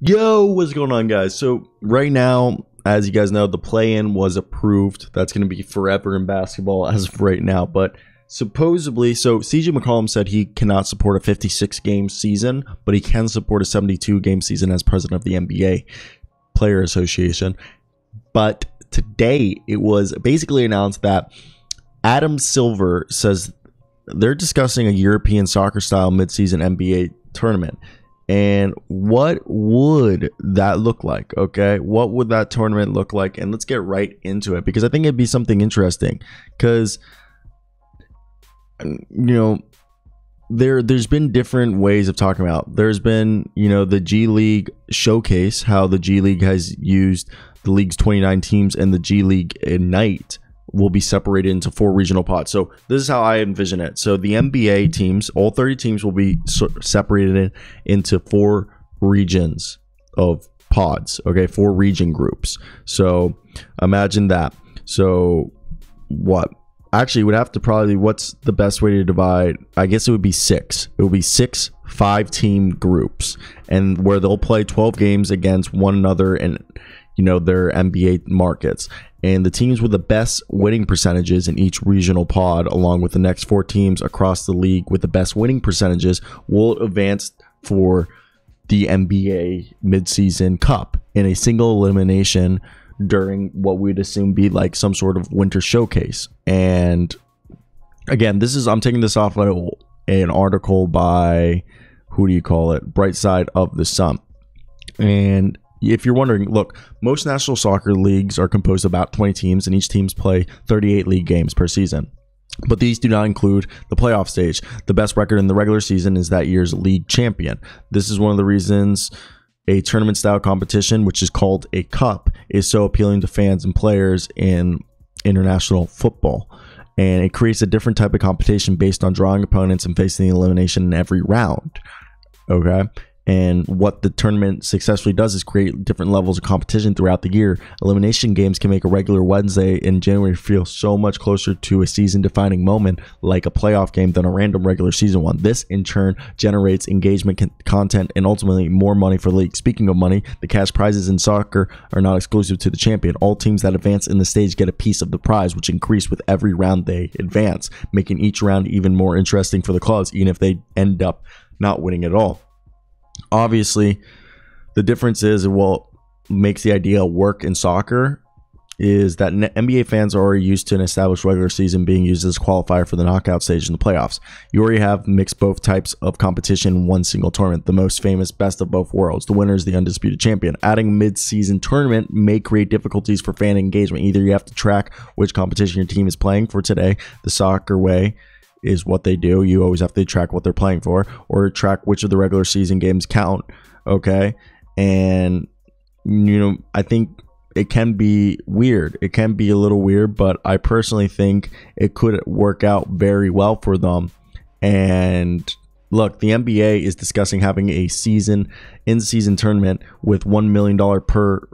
Yo, what's going on, guys? So right now, as you guys know, the play-in was approved. That's going to be forever in basketball as of right now. But supposedly, so CJ McCollum said he cannot support a 56-game season, but he can support a 72-game season as president of the NBA Player Association. But today, it was basically announced that Adam Silver says they're discussing a European soccer-style midseason NBA tournament. And what would that look like? Okay, what would that tournament look like? And let's get right into it, because I think it'd be something interesting. Because there's been different ways of talking about. There's been the G League showcase, how the G League has used the league's 29 teams, and the G League Ignite will be separated into 4 regional pods. So this is how I envision it. So the NBA teams, all 30 teams, will be separated into 4 regions of pods. Okay, 4 region groups. So imagine that. So what? Actually, would have to probably, what's the best way to divide? I guess it would be 6. It would be 6 5-team groups, and where they'll play 12 games against one another in their NBA markets. And the teams with the best winning percentages in each regional pod, along with the next 4 teams across the league with the best winning percentages, will advance for the NBA midseason cup in a single elimination during what we'd assume be like some sort of winter showcase. And again, I'm taking this off of an article by, Bright Side of the Sun. And if you're wondering, look, most national soccer leagues are composed of about 20 teams, and each teams play 38 league games per season. But these do not include the playoff stage. The best record in the regular season is that year's league champion. This is one of the reasons a tournament-style competition, which is called a cup, is so appealing to fans and players in international football. And it creates a different type of competition based on drawing opponents and facing the elimination in every round. Okay? And what the tournament successfully does is create different levels of competition throughout the year. Elimination games can make a regular Wednesday in January feel so much closer to a season-defining moment, like a playoff game, than a random regular season one. This, in turn, generates engagement, content, and ultimately more money for the league. Speaking of money, the cash prizes in soccer are not exclusive to the champion. All teams that advance in the stage get a piece of the prize, which increase with every round they advance, making each round even more interesting for the clubs, even if they end up not winning at all. Obviously, the difference is, what makes the idea work in soccer is that NBA fans are already used to an established regular season being used as a qualifier for the knockout stage in the playoffs. You already have mixed both types of competition in one single tournament, the most famous best of both worlds. The winner is the undisputed champion. Adding mid-season tournament may create difficulties for fan engagement. Either you have to track which competition your team is playing for today, the soccer way is what they do. You always have to track what they're playing for, or track which of the regular season games count. Okay. And I think it can be weird. It can be a little weird, but I personally think it could work out very well for them. And look, the NBA is discussing having a in-season tournament with $1 million per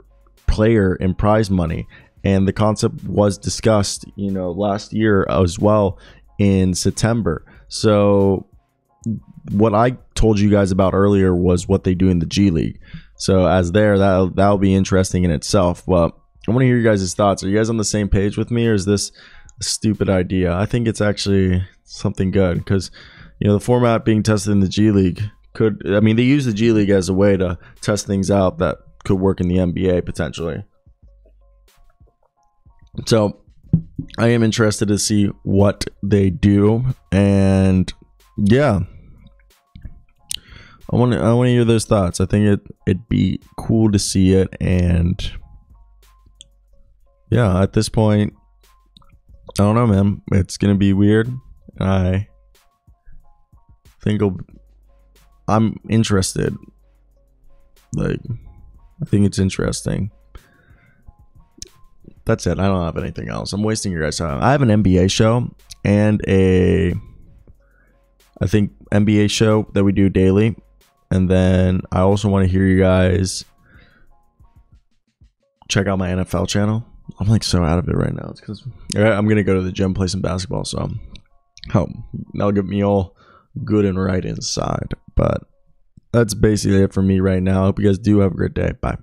player in prize money. And the concept was discussed, last year as well, in September. So what I told you guys about earlier was what they do in the G League. So as that'll be interesting in itself. But I want to hear you guys' thoughts. Are you guys on the same page with me, or is this a stupid idea? I think it's actually something good, because the format being tested in the G League they use the G League as a way to test things out that could work in the NBA potentially. So I am interested to see what they do, and yeah, I want to hear those thoughts. I think it'd be cool to see it, and yeah, at this point, I don't know, man. It's gonna be weird. I think I'm interested. I think it's interesting. That's it. I don't have anything else. I'm wasting your guys' time. I have an NBA show and NBA show that we do daily. And then I also want to hear you guys check out my NFL channel. I'm like so out of it right now. It's because I'm going to go to the gym, play some basketball. So that'll get me all good and right inside. But That's basically it for me right now. I hope you guys do have a great day. Bye.